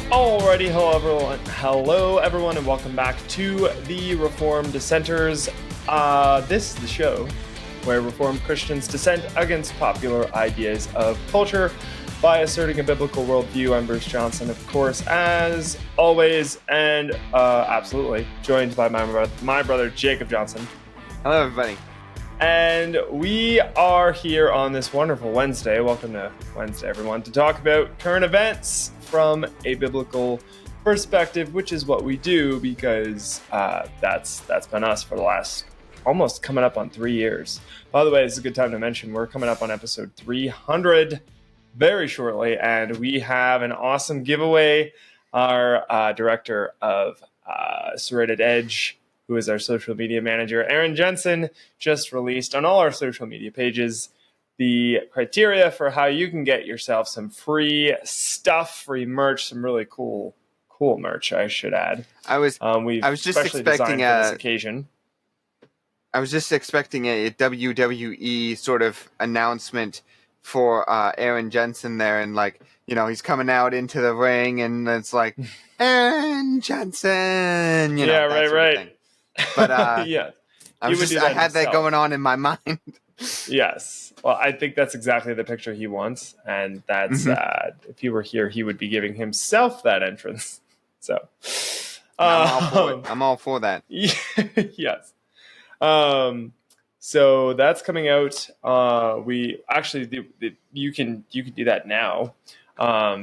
Alrighty, hello everyone, and welcome back to the Reformed Dissenters. This is the show where Reformed Christians dissent against popular ideas of culture by asserting a biblical worldview. I'm Bruce Johnson, of course, as always, and absolutely joined by my brother Jacob Johnson. Hello, everybody. And we are here on this wonderful Wednesday. Welcome to Wednesday, everyone, to talk about current events from a biblical perspective, which is what we do because that's been us for the last almost coming up on 3 years. By the way, it's a good time to mention we're coming up on episode 300 very shortly, and we have an awesome giveaway. Our director of Serrated Edge, who is our social media manager, Aaron Jensen, just released on all our social media pages the criteria for how you can get yourself some free stuff, free merch, some really cool merch, I should add. I was just expecting this occasion. I was just expecting a WWE sort of announcement for Aaron Jensen there, and he's coming out into the ring, and it's like Aaron Jensen, right. But yeah, I had that going on in my mind. Yes. Well, I think that's exactly the picture he wants, and that's if he were here, he would be giving himself that entrance. So I'm all for that. Yes. So that's coming out. We actually you can do that now.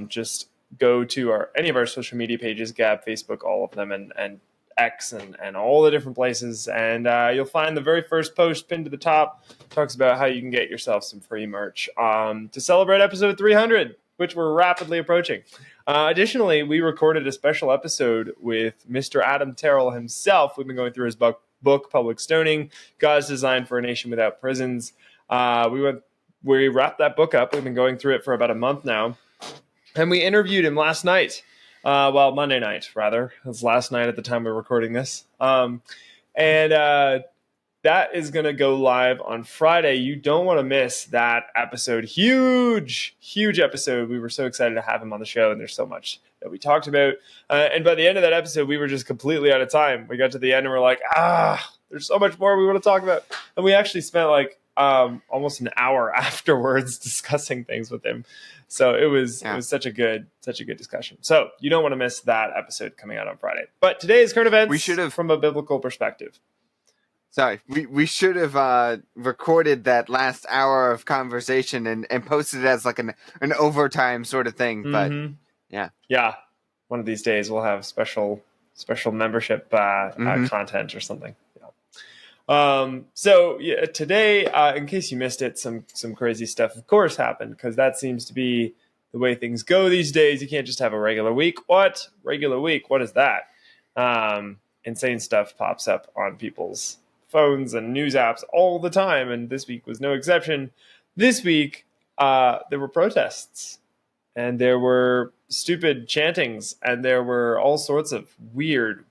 Just go to any of our social media pages, Gab, Facebook, all of them, and X and all the different places, and you'll find the very first post pinned to the top talks about how you can get yourself some free merch to celebrate episode 300, which we're rapidly approaching. Additionally, we recorded a special episode with Mr. Adam Terrell himself. We've been going through his book Public Stoning, God's Design for a Nation Without Prisons. We wrapped that book up. We've been going through it for about a month now, and we interviewed him last night. Monday night, rather. It was last night at the time we were recording this. That is going to go live on Friday. You don't want to miss that episode. Huge episode. We were so excited to have him on the show, and there's so much that we talked about. And by the end of that episode, we were just completely out of time. We got to the end, and we're like, there's so much more we want to talk about. And we actually spent almost an hour afterwards discussing things with him. So it was such a good discussion. So you don't want to miss that episode coming out on Friday. But today's current events, we should have, from a biblical perspective. Sorry, we should have recorded that last hour of conversation and posted it as like an overtime sort of thing. But yeah, one of these days we'll have special membership content or something. Today, in case you missed it, some crazy stuff, of course, happened, because that seems to be the way things go these days. You can't just have a regular week. What? Regular week? What is that? Insane stuff pops up on people's phones and news apps all the time, and this week was no exception. This week, there were protests, and there were stupid chantings, and there were all sorts of weird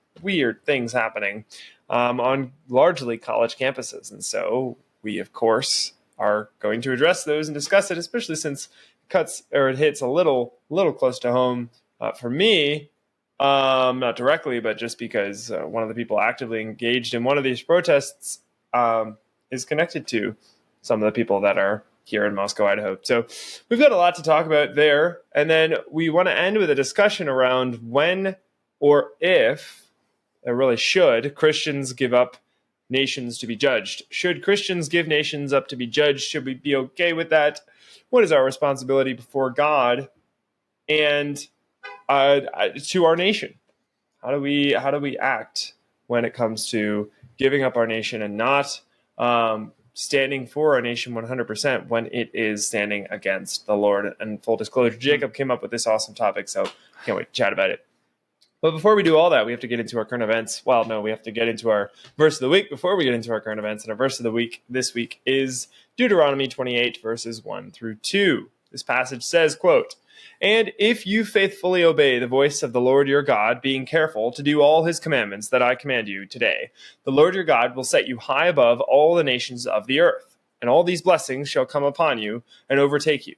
things happening on largely college campuses. And so we, of course, are going to address those and discuss it, especially since it hits a little close to home for me, not directly, but just because one of the people actively engaged in one of these protests is connected to some of the people that are here in Moscow, Idaho. So we've got a lot to talk about there. And then we want to end with a discussion around when or if, really should, Christians give up nations to be judged. Should Christians give nations up to be judged? Should we be okay with that? What is our responsibility before God and to our nation? How do we act when it comes to giving up our nation and not standing for our nation 100% when it is standing against the Lord? And full disclosure, Jacob came up with this awesome topic, so can't wait to chat about it. But before we do all that, we have to get into our current events. Well, no, we have to get into our verse of the week before we get into our current events. And our verse of the week this week is Deuteronomy 28, verses 1 through 2. This passage says, quote, "And if you faithfully obey the voice of the Lord your God, being careful to do all his commandments that I command you today, the Lord your God will set you high above all the nations of the earth, and all these blessings shall come upon you and overtake you,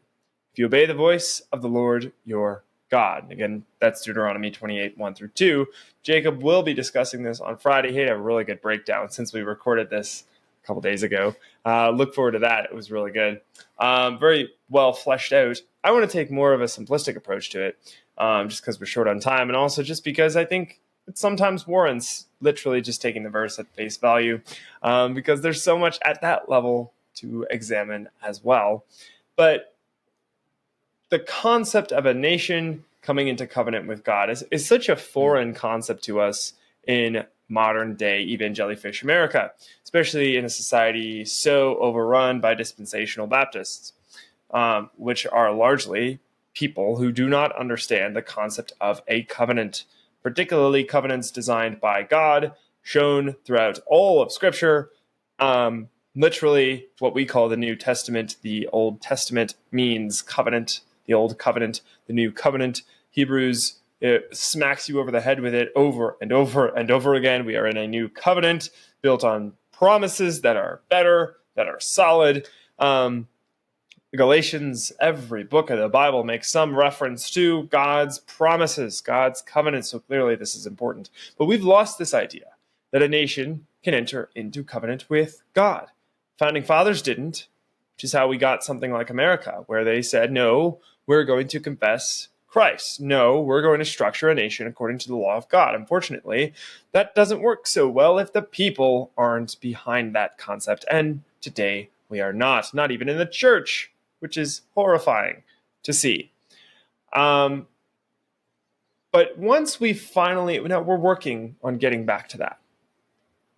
if you obey the voice of the Lord your God. Again, that's Deuteronomy 28, 1 through 2. Jacob will be discussing this on Friday. He had a really good breakdown since we recorded this a couple days ago. Look forward to that. It was really good. Very well fleshed out. I want to take more of a simplistic approach to it, just because we're short on time, and also just because I think it sometimes warrants literally just taking the verse at face value, because there's so much at that level to examine as well. But the concept of a nation coming into covenant with God is such a foreign concept to us in modern day evangelifish America, especially in a society so overrun by dispensational Baptists, which are largely people who do not understand the concept of a covenant, particularly covenants designed by God, shown throughout all of Scripture. Literally, what we call the New Testament, the Old Testament means covenant. The Old Covenant, the New Covenant. Hebrews, it smacks you over the head with it over and over and over again. We are in a new covenant built on promises that are better, that are solid. Galatians, every book of the Bible makes some reference to God's promises, God's covenant. So clearly this is important. But we've lost this idea that a nation can enter into covenant with God. Founding fathers didn't, which is how we got something like America, where they said, no, we're going to confess Christ. No, we're going to structure a nation according to the law of God. Unfortunately, that doesn't work so well if the people aren't behind that concept. And today we are not even in the church, which is horrifying to see. But once we finally, now we're working on getting back to that.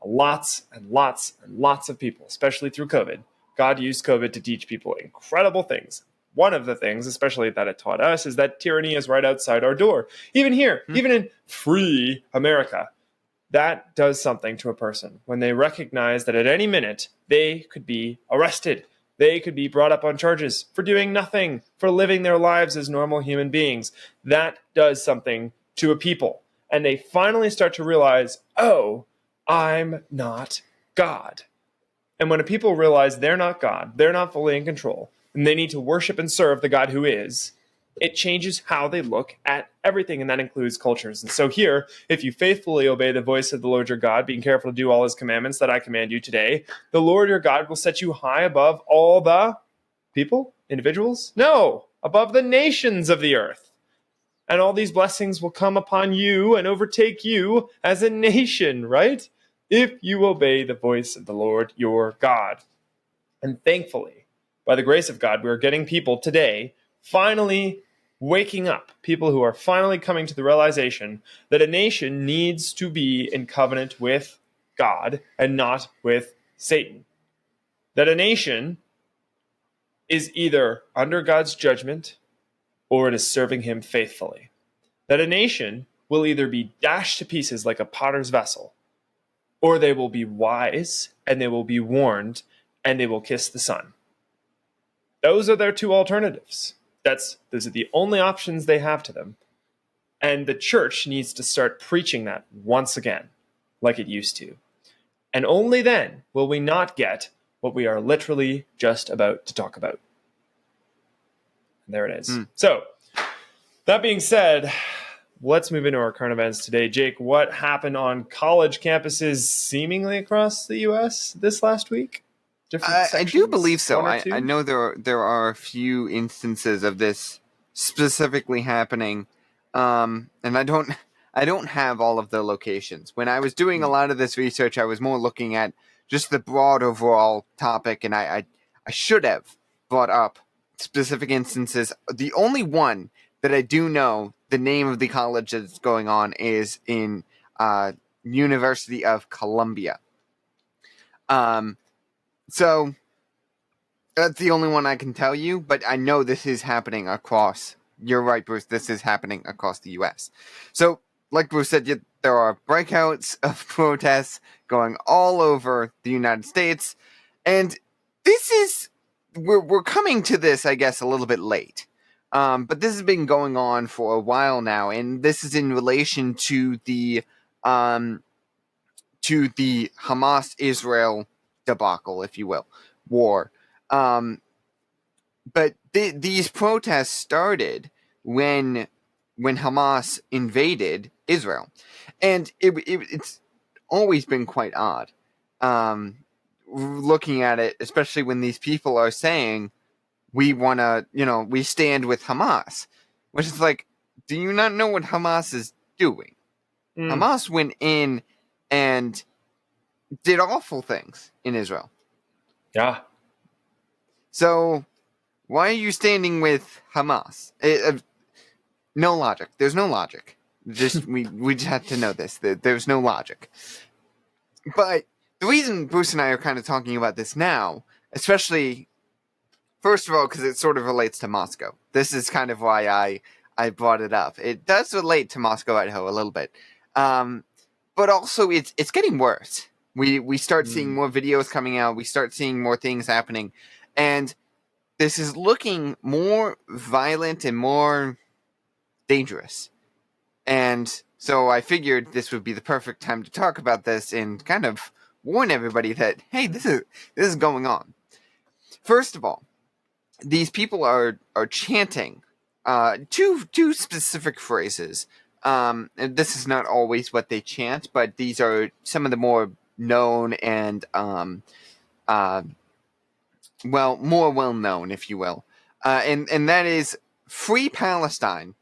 Lots and lots and lots of people, especially through COVID, God used COVID to teach people incredible things. One of the things, especially that it taught us, is that tyranny is right outside our door. Even here, even in free America, that does something to a person when they recognize that at any minute they could be arrested. They could be brought up on charges for doing nothing, for living their lives as normal human beings. That does something to a people. And they finally start to realize, oh, I'm not God. And when a people realize they're not God, they're not fully in control, and they need to worship and serve the God who is, it changes how they look at everything, and that includes cultures. And so here, if you faithfully obey the voice of the Lord your God, being careful to do all his commandments that I command you today, the Lord your God will set you high above all the people, individuals? No, above the nations of the earth. And all these blessings will come upon you and overtake you as a nation, right? If you obey the voice of the Lord your God. And thankfully, by the grace of God, we are getting people today finally waking up, people who are finally coming to the realization that a nation needs to be in covenant with God and not with Satan. That a nation is either under God's judgment or it is serving him faithfully. That a nation will either be dashed to pieces like a potter's vessel, or they will be wise and they will be warned and they will kiss the Son. Those are their two alternatives. Those are the only options they have to them. And the church needs to start preaching that once again, like it used to. And only then will we not get what we are literally just about to talk about. And there it is. So, that being said, let's move into our current events today. Jake, what happened on college campuses seemingly across the U.S. this last week? I do believe so. I know there are a few instances of this specifically happening, and I don't have all of the locations. When I was doing a lot of this research, I was more looking at just the broad overall topic, and I should have brought up specific instances. The only one that I do know the name of the college that's going on is in University of Columbia. So that's the only one I can tell you, but I know this is happening across. You're right, Bruce. This is happening across the U.S. So, like Bruce said, there are breakouts of protests going all over the United States, and this is we're coming to this, I guess, a little bit late. But this has been going on for a while now, and this is in relation to the Hamas-Israel debacle, if you will, war. But these protests started when when Hamas invaded Israel. And it's always been quite odd looking at it, especially when these people are saying, we want to, we stand with Hamas, which is like, do you not know what Hamas is doing? Hamas went in and did awful things in Israel. Yeah. So why are you standing with Hamas? No logic. There's no logic. Just we just had to know this. There's no logic. But the reason Bruce and I are kind of talking about this now, especially, first of all, because it sort of relates to Moscow. This is kind of why I brought it up. It does relate to Moscow, Idaho a little bit. But also it's getting worse. We start seeing more videos coming out. We start seeing more things happening. And this is looking more violent and more dangerous. And so I figured this would be the perfect time to talk about this and kind of warn everybody that, hey, this is going on. First of all, these people are chanting two specific phrases. And this is not always what they chant, but these are some of the more known and more well known, if you will. And that is Free Palestine,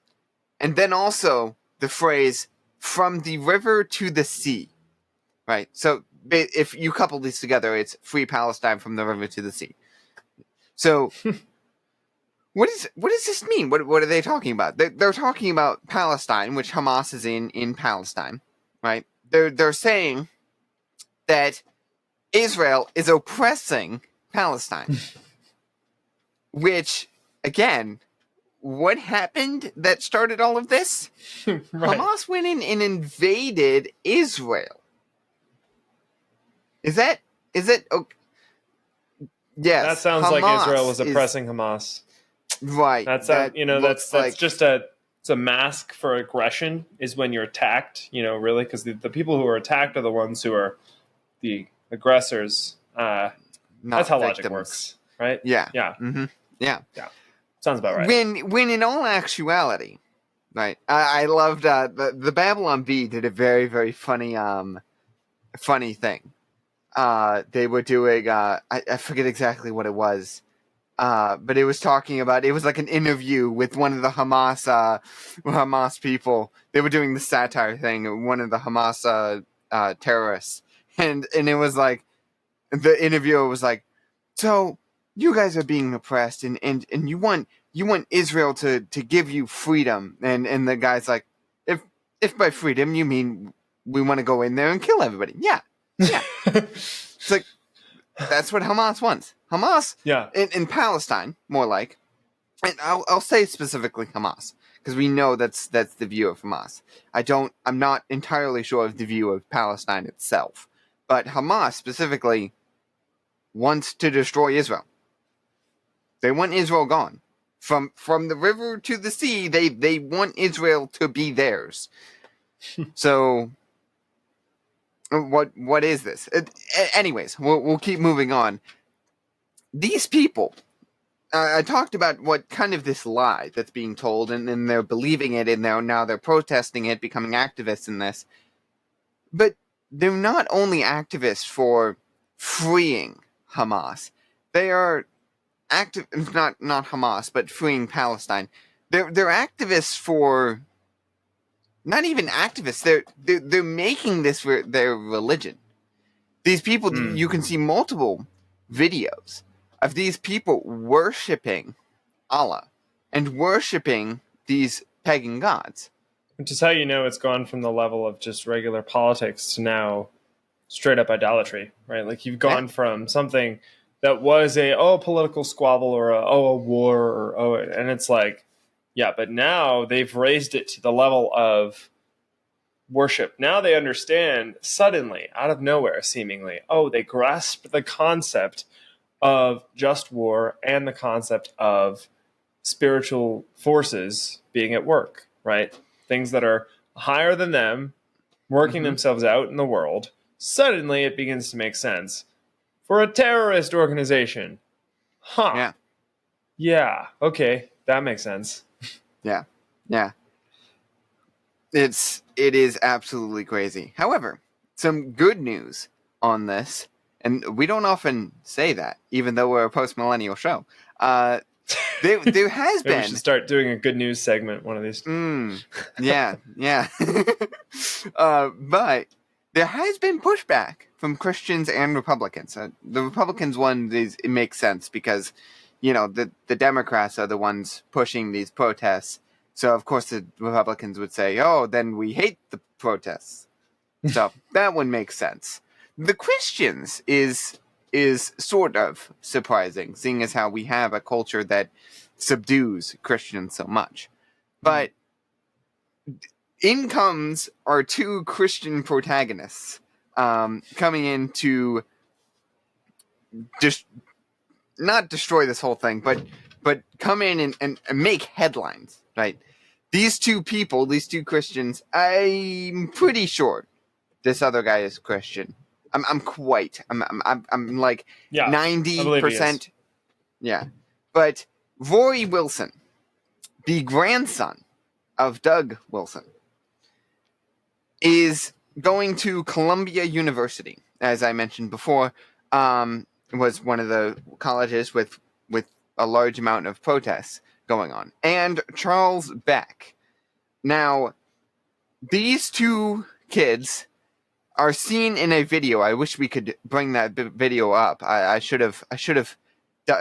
and then also the phrase from the river to the sea. Right? So if you couple these together, it's Free Palestine from the river to the sea. So what does this mean? What are they talking about? They're talking about Palestine, which Hamas is in Palestine, right? They're saying that Israel is oppressing Palestine. Which, again, what happened that started all of this? Right. Hamas went in and invaded Israel. Is it? Okay? Yes. That sounds Hamas like Israel was oppressing Hamas. Right. That's like, just it's a mask for aggression is when you're attacked, really, because the people who are attacked are the ones who are the aggressors. That's how logic works, right? Yeah. Yeah. Mm-hmm. Yeah. Sounds about right. When in all actuality, right? I loved the Babylon Bee did a very, very funny thing. They were doing I forget exactly what it was. But it was talking about, it was like an interview with one of the Hamas people. They were doing the satire thing, one of the Hamas terrorists. And it was like, the interviewer was like, so you guys are being oppressed and you want Israel to give you freedom. And the guy's like, if by freedom you mean we want to go in there and kill everybody. Yeah. It's like, that's what Hamas wants. Hamas, in Palestine, more like, and I'll say specifically Hamas, because we know that's the view of Hamas. I'm not entirely sure of the view of Palestine itself, but Hamas specifically wants to destroy Israel. They want Israel gone. From the river to the sea, they want Israel to be theirs. So what is this? Anyways, we'll keep moving on. These people, I talked about what kind of this lie that's being told, and then they're believing it, and now they're protesting it, becoming activists in this. But they're not only activists for freeing Hamas. They are active, not Hamas, but freeing Palestine. They're activists for, not even activists. They're making this their religion. These people, you can see multiple videos of these people worshiping Allah and worshiping these pagan gods. Which is how you know it's gone from the level of just regular politics to now straight up idolatry, right? Like you've gone from something that was a political squabble or a war or and it's like, yeah, but now they've raised it to the level of worship. Now they understand suddenly, out of nowhere, seemingly, they grasp the concept of just war and the concept of spiritual forces being at work, right? Things that are higher than them, working themselves out in the world. Suddenly it begins to make sense for a terrorist organization. Huh. Yeah. Okay. That makes sense. Yeah. It is absolutely crazy. However, some good news on this, and we don't often say that, even though we're a post-millennial show. There has Maybe we been. should start doing a good news segment one of these. Yeah. But there has been pushback from Christians and Republicans. The Republicans one it makes sense because, the Democrats are the ones pushing these protests. So of course the Republicans would say, "Oh, then we hate the protests." So that one makes sense. The Christians is sort of surprising, seeing as how we have a culture that subdues Christians so much. But in comes our two Christian protagonists, coming in to just not destroy this whole thing, but come in and make headlines, right? These two people, these two Christians, I'm pretty sure this other guy is Christian. I'm like Yeah, I believe he is. 90%. Yeah. But Rory Wilson, the grandson of Doug Wilson, is going to Columbia University, as I mentioned before. Was one of the colleges with a large amount of protests going on. And Charles Beck. Now, these two kids are seen in a video. I wish we could bring that video up. I should have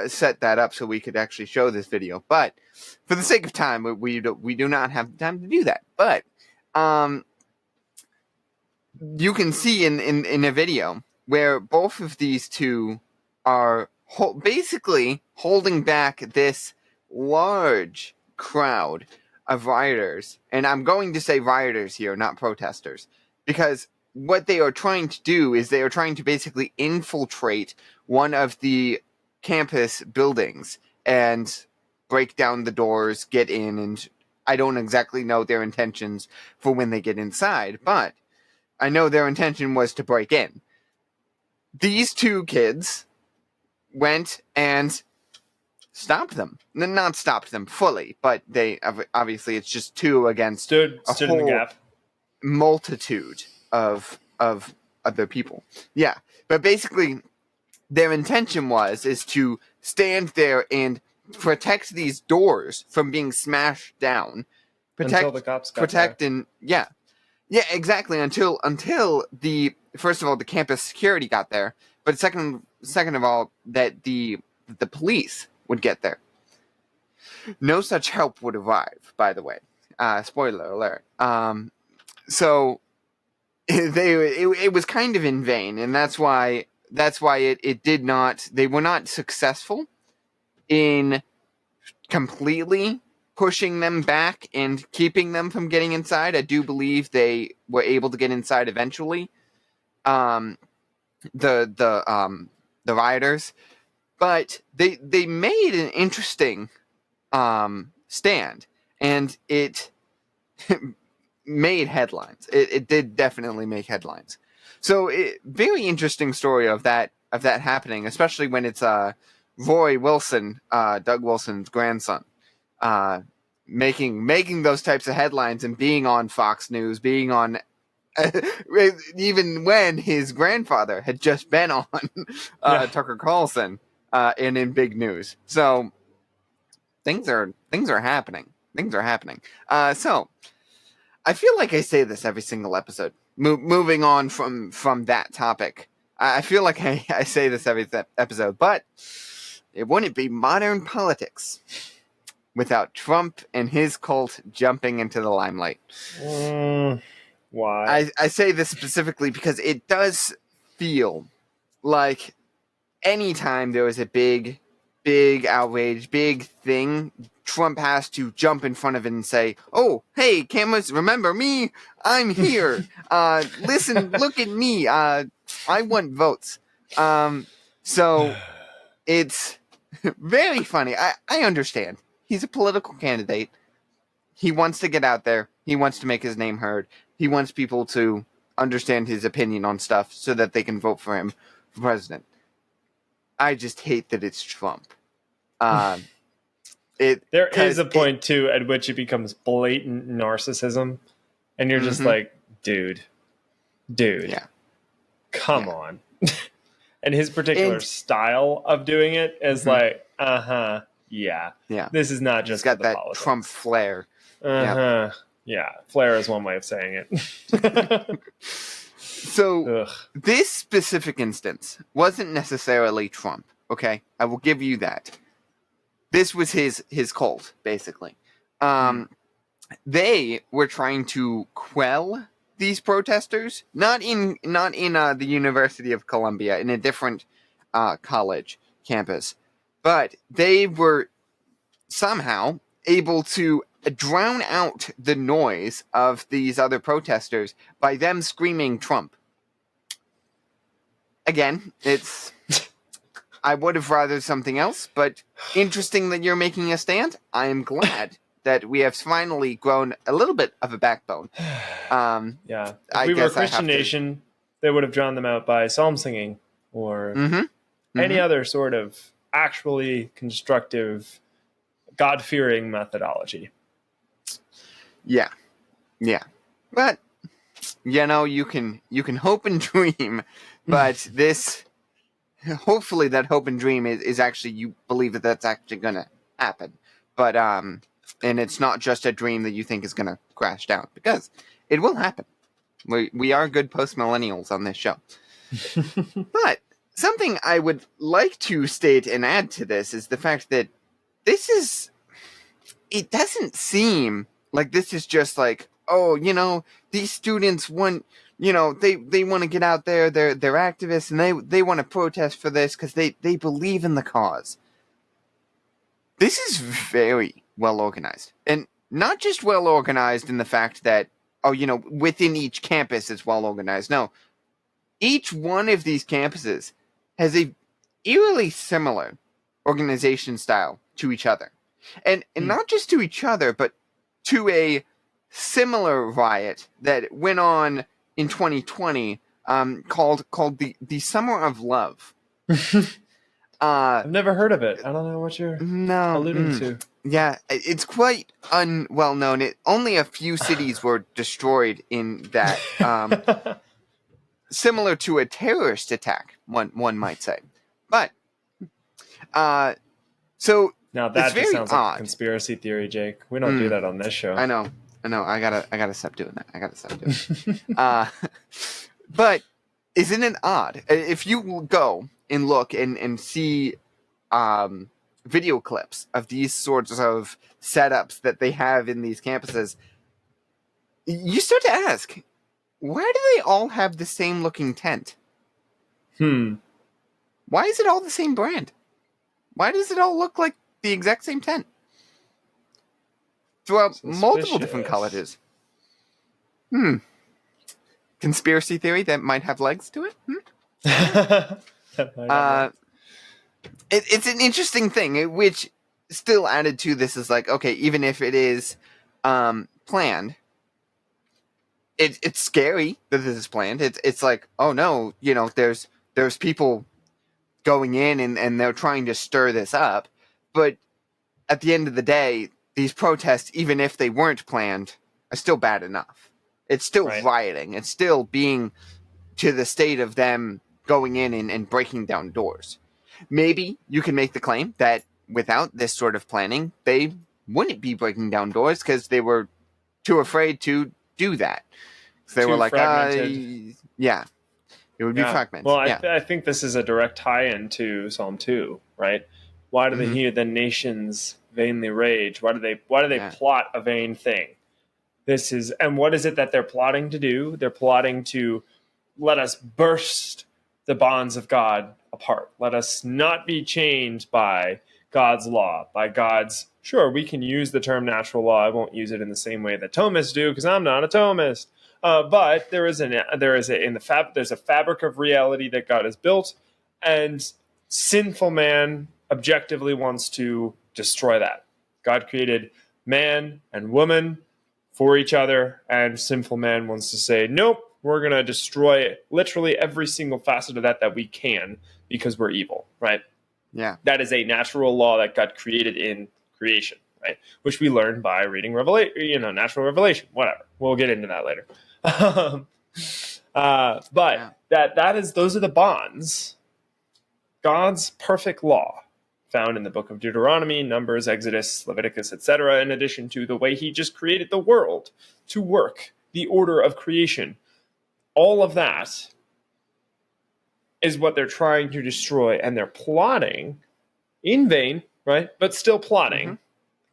set that up so we could actually show this video. But for the sake of time, we do not have the time to do that. But you can see in a video where both of these two are basically holding back this large crowd of rioters. And I'm going to say rioters here, not protesters, because what they are trying to do is they are trying to basically infiltrate one of the campus buildings and break down the doors, get in, and I don't exactly know their intentions for when they get inside, but I know their intention was to break in. These two kids went and stopped them. Not stopped them fully, but they obviously it's just two against stood a in the whole gap. multitude of other people. Yeah, but basically their intention is to stand there and protect these doors from being smashed down. Until the cops got there. And yeah, exactly. Until the first of all the campus security got there, but second of all that the police would get there. No such help would arrive, by the way. Spoiler alert. So it was kind of in vain, and that's why it did not. They were not successful in completely pushing them back and keeping them from getting inside. I do believe they were able to get inside eventually. The rioters, but they made an interesting stand, and it made headlines. It did definitely make headlines. So very interesting story of that happening, especially when it's Roy Wilson, Doug Wilson's grandson, making those types of headlines and being on Fox News, being on even when his grandfather had just been on Tucker Carlson and in big news. So things are happening. Things are happening. So I feel like I say this every single episode. Moving on from that topic, I feel like I say this every episode, but it wouldn't be modern politics without Trump and his cult jumping into the limelight. Why? I say this specifically because it does feel like anytime there is a big outrage, big thing, Trump has to jump in front of it and say, "Oh, hey, cameras, remember me? I'm here. Listen, look at me. I want votes." So it's very funny. I understand. He's a political candidate. He wants to get out there. He wants to make his name heard. He wants people to understand his opinion on stuff so that they can vote for him for president. I just hate that it's Trump. There is a point too at which it becomes blatant narcissism. And you're just like, dude, Yeah. come on. And his particular style of doing it is like, yeah. This is not just He's got for the that politics. Trump flair. Yeah, flair is one way of saying it. So this specific instance wasn't necessarily Trump, okay? I will give you that. This was his cult, basically. They were trying to quell these protesters, not in the University of Columbia, in a different college campus, but they were somehow able to drown out the noise of these other protesters by them screaming Trump. Again, it's I would have rather something else, but interesting that you're making a stand. I am glad that we have finally grown a little bit of a backbone. Yeah. If we were a Christian nation, they would have drawn them out by psalm singing or any other sort of actually constructive, God-fearing methodology. Yeah. But you can hope and dream, but this hopefully that hope and dream is actually, you believe that that's actually going to happen. But and it's not just a dream that you think is going to crash down, because it will happen. We are good post-millennials on this show. But something I would like to state and add to this is the fact that it doesn't seem like this is just like, these students want, they want to get out there, they're activists, and they want to protest for this because they believe in the cause. This is very well organized, and not just well organized in the fact that, within each campus it's well organized. No, each one of these campuses has a eerily similar organization style to each other. And not just to each other, but to a similar riot that went on in 2020, called the Summer of Love. I've never heard of it. I don't know what you're alluding to. Yeah, it's quite well known. Only a few cities were destroyed in that. Similar to a terrorist attack, one might say. But so now that just sounds like a conspiracy theory, Jake. We don't do that on this show. I know. I gotta stop doing that. But isn't it odd if you go and look and see video clips of these sorts of setups that they have in these campuses? You start to ask, why do they all have the same looking tent? Why is it all the same brand? Why does it all look like the exact same tent? Throughout multiple different colleges. Conspiracy theory that might have legs to it? It's an interesting thing, which still added to this is like, okay, even if it is planned, it's scary that this is planned. It's like, oh no, there's people going in and they're trying to stir this up. But at the end of the day, these protests, even if they weren't planned, are still bad enough. It's still rioting. It's still being to the state of them going in and breaking down doors. Maybe you can make the claim that without this sort of planning, they wouldn't be breaking down doors because they were too afraid to do that. So they were like, it would be fragmented. Well, I think this is a direct tie-in to Psalm 2, right? Why do the nations vainly rage? Why do they plot a vain thing? And what is it that they're plotting to do? They're plotting to let us burst the bonds of God apart. Let us not be chained by God's law, by God's. Sure, we can use the term natural law. I won't use it in the same way that Thomists do because I'm not a Thomist. But there's a fabric of reality that God has built, and sinful man objectively wants to destroy that. God created man and woman for each other, and sinful man wants to say, nope, we're going to destroy literally every single facet of that we can because we're evil, right? Yeah. That is a natural law that God created in creation, right? Which we learn by reading Revelation, natural revelation, whatever. We'll get into that later. But those are the bonds, God's perfect law, found in the book of Deuteronomy, Numbers, Exodus, Leviticus, etc., in addition to the way he just created the world to work, the order of creation. All of that is what they're trying to destroy, and they're plotting in vain, right? But still plotting. Mhm.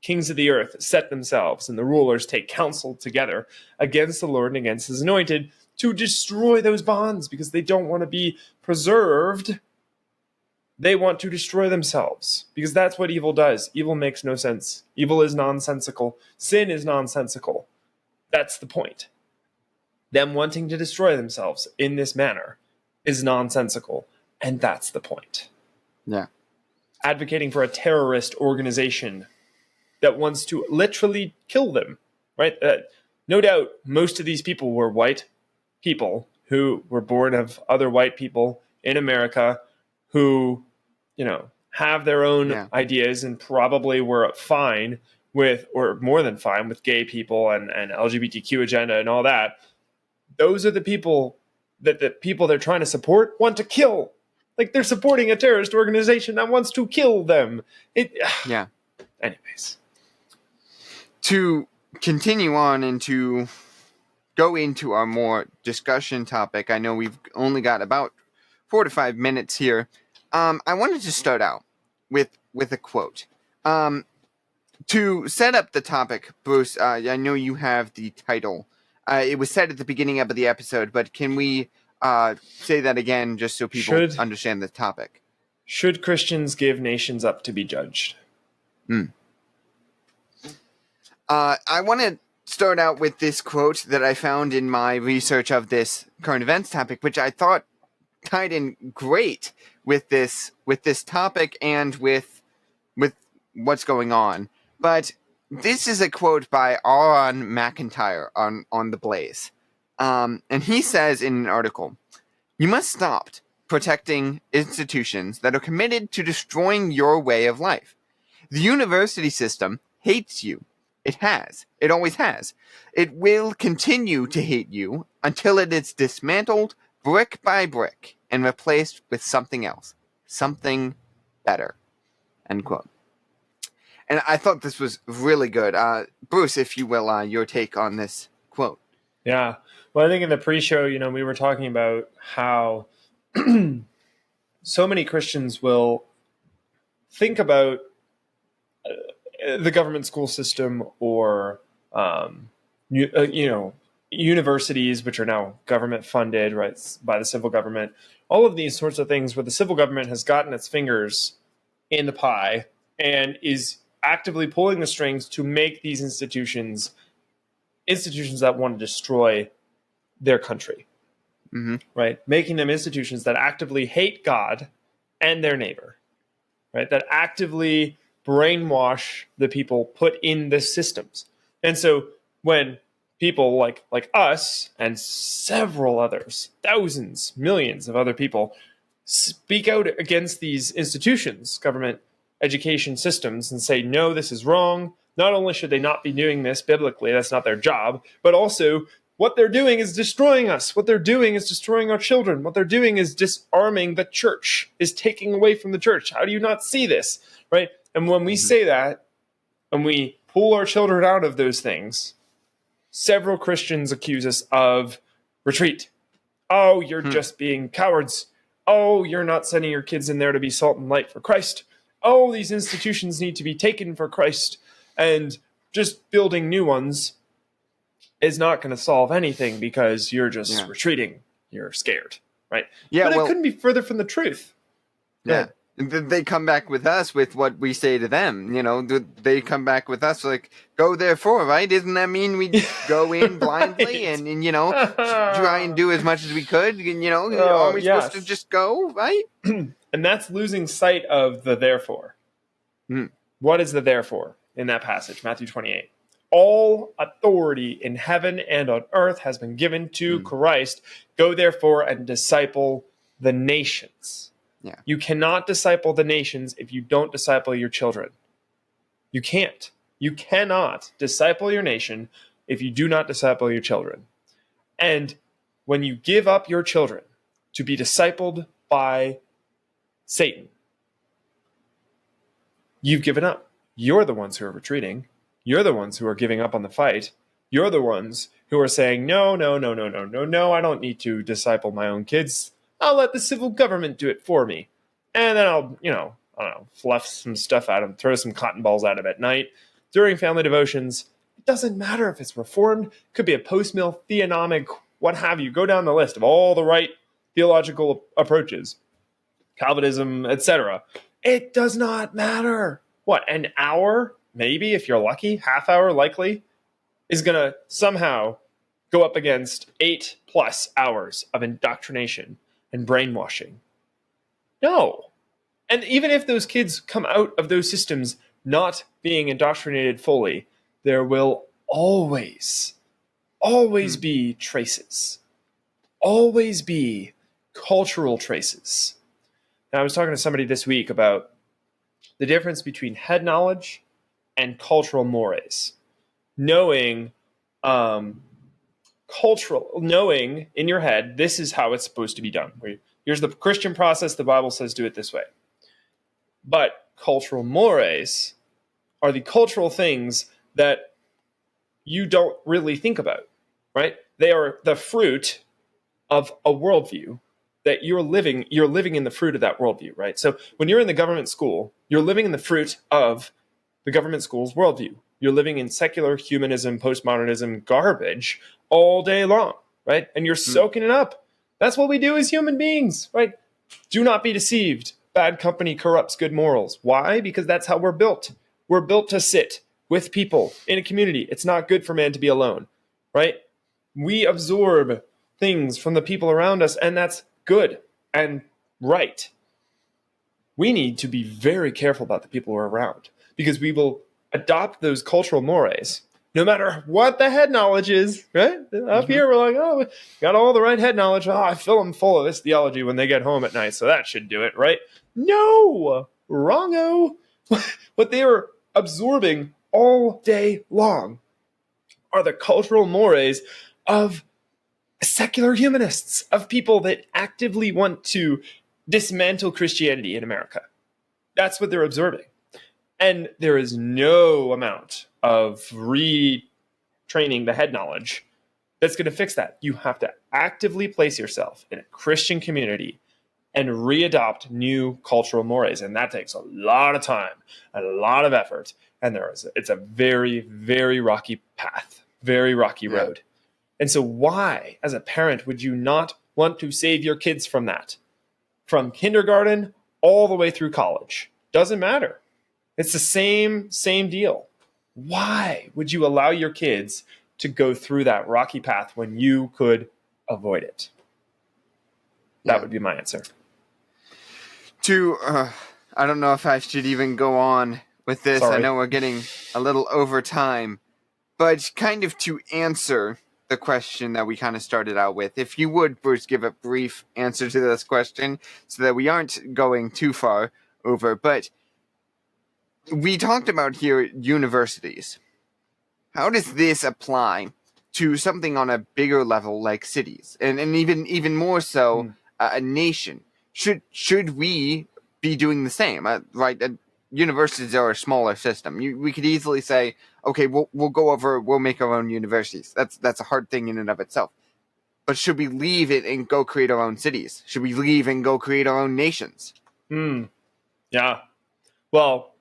Kings of the earth set themselves, and the rulers take counsel together against the Lord and against his anointed to destroy those bonds because they don't want to be preserved. They want to destroy themselves because that's what evil does. Evil makes no sense. Evil is nonsensical. Sin is nonsensical. That's the point. Them wanting to destroy themselves in this manner is nonsensical, and that's the point. Yeah. Advocating for a terrorist organization that wants to literally kill them, right? No doubt most of these people were white people who were born of other white people in America who, have their own ideas and probably were fine with, or more than fine with, gay people and LGBTQ agenda and all that. Those are the people that the people they're trying to support want to kill. Like, they're supporting a terrorist organization that wants to kill them. Yeah. Anyways. To continue on and to go into our more discussion topic, I know we've only got about 4 to 5 minutes here. I wanted to start out with a quote. To set up the topic, Bruce, I know you have the title. It was said at the beginning of the episode, but can we say that again just so people understand the topic? Should Christians give nations up to be judged? I want to start out with this quote that I found in my research of this current events topic, which I thought tied in great with this topic and with what's going on. But this is a quote by Aaron McIntyre on The Blaze. And he says in an article, "You must stop protecting institutions that are committed to destroying your way of life. The university system hates you. It has. It always has. It will continue to hate you until it is dismantled brick by brick and replaced with something else. Something better." End quote. And I thought this was really good. Bruce, if you will, your take on this quote. Yeah. Well, I think in the pre-show, we were talking about how so many Christians will think about the government school system or, universities, which are now government funded, right, by the civil government. All of these sorts of things where the civil government has gotten its fingers in the pie and is actively pulling the strings to make these institutions that want to destroy their country, right? Making them institutions that actively hate God and their neighbor, right? That actively brainwash the people put in the systems. And so when people like us and several others, thousands, millions of other people speak out against these institutions, government education systems, and say, no, this is wrong. Not only should they not be doing this biblically, that's not their job, but also what they're doing is destroying us. What they're doing is destroying our children. What they're doing is disarming the church, is taking away from the church. How do you not see this, right? And when we say that, and we pull our children out of those things, several Christians accuse us of retreat. Oh, you're just being cowards. Oh, you're not sending your kids in there to be salt and light for Christ. Oh, these institutions need to be taken for Christ. And just building new ones is not going to solve anything because you're just retreating. You're scared, right? Yeah, but it couldn't be further from the truth. Yeah. They come back with us with what we say to them. They come back with us like, go therefore, right? Doesn't that mean we go in blindly and try and do as much as we could? Are we supposed to just go, right? And that's losing sight of the therefore. What is the therefore in that passage, Matthew 28? All authority in heaven and on earth has been given to Christ. Go therefore and disciple the nations. Yeah. You cannot disciple the nations if you don't disciple your children. You can't. You cannot disciple your nation if you do not disciple your children. And when you give up your children to be discipled by Satan, you've given up. You're the ones who are retreating. You're the ones who are giving up on the fight. You're the ones who are saying, no, no, no, no, no, no, no, I don't need to disciple my own kids. I'll let the civil government do it for me. And then I'll, I don't know, fluff some stuff at them, throw some cotton balls at them at night. During family devotions, it doesn't matter if it's Reformed, could be a post-mill, theonomic, what have you. Go down the list of all the right theological approaches, Calvinism, etc. It does not matter. What, an hour, maybe, if you're lucky, half hour likely, is going to somehow go up against 8+ hours of indoctrination and brainwashing? No. And even if those kids come out of those systems not being indoctrinated fully, there will always be traces. Always be cultural traces. Now, I was talking to somebody this week about the difference between head knowledge and cultural mores. Knowing knowing in your head, this is how it's supposed to be done. Here's the Christian process, the Bible says do it this way. But cultural mores are the cultural things that you don't really think about, right? They are the fruit of a worldview that you're living in the fruit of that worldview, right? So when you're in the government school, you're living in the fruit of the government school's worldview. You're living in secular humanism, postmodernism garbage all day long, right? And you're soaking it up. That's what we do as human beings, right? Do not be deceived. Bad company corrupts good morals. Why? Because that's how we're built. We're built to sit with people in a community. It's not good for man to be alone, right? We absorb things from the people around us, and that's good and right. We need to be very careful about the people we're around, because we will adopt those cultural mores, no matter what the head knowledge is, right? Up here, we're like, oh, we got all the right head knowledge. Oh, I fill them full of this theology when they get home at night, so that should do it, right? No, wrongo. What they are absorbing all day long are the cultural mores of secular humanists, of people that actively want to dismantle Christianity in America. That's what they're absorbing. And there is no amount of retraining the head knowledge that's going to fix that. You have to actively place yourself in a Christian community and readopt new cultural mores. And that takes a lot of time and a lot of effort. And it's a very, very rocky path, very rocky road. And so why, as a parent, would you not want to save your kids from that? From kindergarten all the way through college. Doesn't matter. It's the same deal. Why would you allow your kids to go through that rocky path when you could avoid it? That would be my answer. I don't know if I should even go on with this. Sorry. I know we're getting a little over time, but kind of to answer the question that we kind of started out with, if you would, Bruce, give a brief answer to this question so that we aren't going too far over. But we talked about here universities. How does this apply to something on a bigger level like cities, and even more so a nation? Should we be doing the same? Right, universities are a smaller system. We could easily say, okay, we'll make our own universities. That's a hard thing in and of itself. But should we leave it and go create our own cities? Should we leave and go create our own nations? Yeah. Well,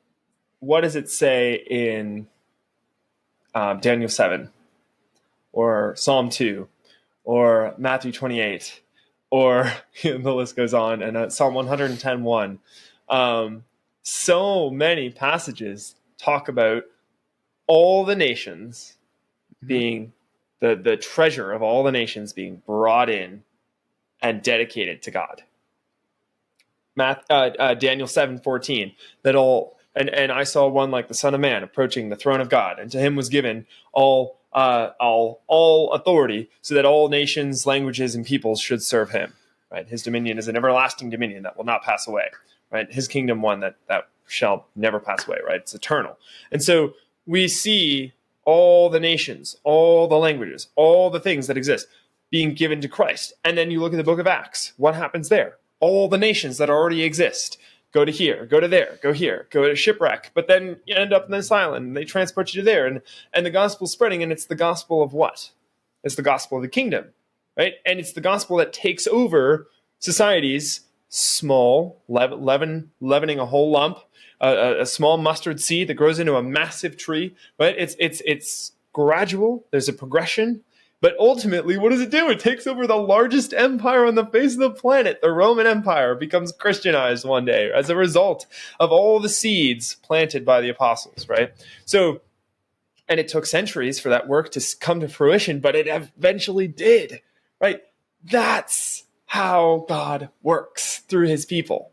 what does it say in Daniel 7 or Psalm 2 or Matthew 28 or the list goes on, and Psalm 110:1? So many passages talk about all the nations being the treasure of all the nations being brought in and dedicated to God. Daniel 7:14, that all and I saw one like the Son of Man approaching the throne of God, and to him was given all authority, so that all nations, languages, and peoples should serve him. Right, his dominion is an everlasting dominion that will not pass away. Right, his kingdom one that shall never pass away. Right, it's eternal. And so we see all the nations, all the languages, all the things that exist being given to Christ. And then you look at the book of Acts. What happens there? All the nations that already exist go to here, go to there, go here, go to shipwreck. But then you end up in this island and they transport you to there. And the gospel's spreading, and it's the gospel of what? It's the gospel of the kingdom, right? And it's the gospel that takes over societies, small, leavening a whole lump, a small mustard seed that grows into a massive tree, right? It's gradual. There's a progression. But ultimately, what does it do? It takes over the largest empire on the face of the planet. The Roman Empire becomes Christianized one day as a result of all the seeds planted by the apostles, right? So, and it took centuries for that work to come to fruition, but it eventually did, right? That's how God works through his people.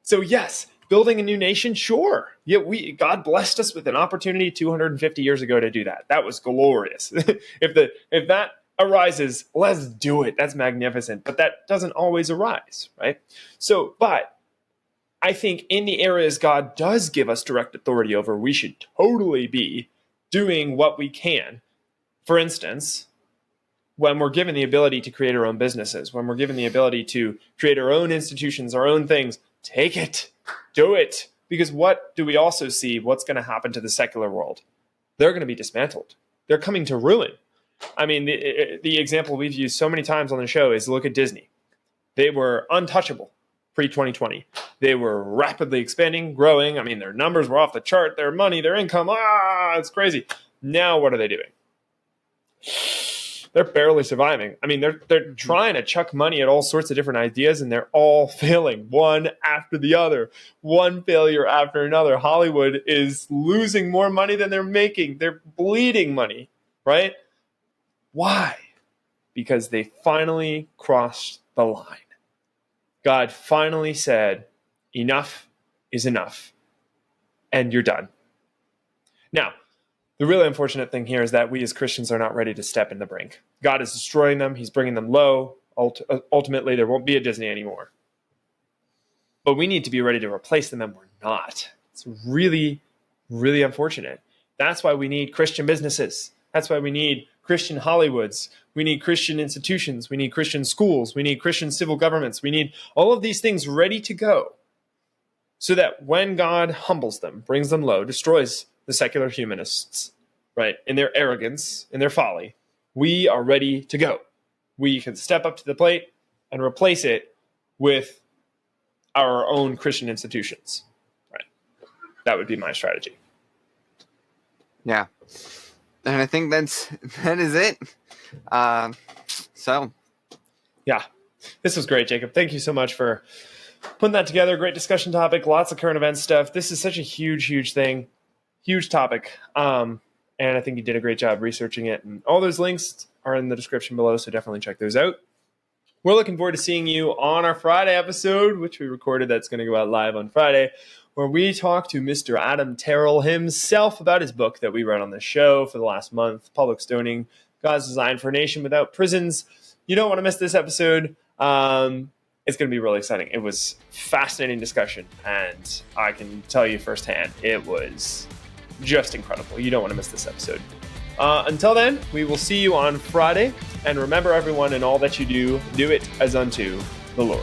So yes, building a new nation, sure. Yeah, God blessed us with an opportunity 250 years ago to do that. That was glorious. If that arises, let's do it. That's magnificent. But that doesn't always arise, right? So, but I think in the areas God does give us direct authority over, we should totally be doing what we can. For instance, when we're given the ability to create our own businesses, when we're given the ability to create our own institutions, our own things, take it. Do it. Because what do we also see? What's going to happen to the secular world? They're going to be dismantled. They're coming to ruin. I mean, the example we've used so many times on the show is look at Disney. They were untouchable pre-2020. They were rapidly expanding, growing. I mean, their numbers were off the chart. Their money, their income, it's crazy. Now what are they doing? They're barely surviving. I mean, they're trying to chuck money at all sorts of different ideas, and they're all failing one after the other. One failure after another. Hollywood is losing more money than they're making. They're bleeding money, right? Why? Because they finally crossed the line. God finally said, enough is enough, and you're done. Now, the really unfortunate thing here is that we as Christians are not ready to step in the brink. God is destroying them. He's bringing them low. Ultimately, there won't be a Disney anymore. But we need to be ready to replace them, and we're not. It's really, really unfortunate. That's why we need Christian businesses. That's why we need Christian Hollywoods. We need Christian institutions. We need Christian schools. We need Christian civil governments. We need all of these things ready to go so that when God humbles them, brings them low, destroys the secular humanists, right, in their arrogance, in their folly, we are ready to go. We can step up to the plate and replace it with our own Christian institutions, right? That would be my strategy. Yeah. And I think that is it. Yeah, this was great, Jacob. Thank you so much for putting that together. Great discussion topic, lots of current event stuff. This is such a huge thing. Huge topic, and I think you did a great job researching it. And all those links are in the description below, so definitely check those out. We're looking forward to seeing you on our Friday episode, which we recorded. That's going to go out live on Friday, where we talk to Mr. Adam Terrell himself about his book that we read on the show for the last month, Public Stoning, God's Design for a Nation Without Prisons. You don't want to miss this episode. It's going to be really exciting. It was fascinating discussion, and I can tell you firsthand, it was just incredible. You don't want to miss this episode. Until then, we will see you on Friday. And remember, everyone, in all that you do, do it as unto the Lord.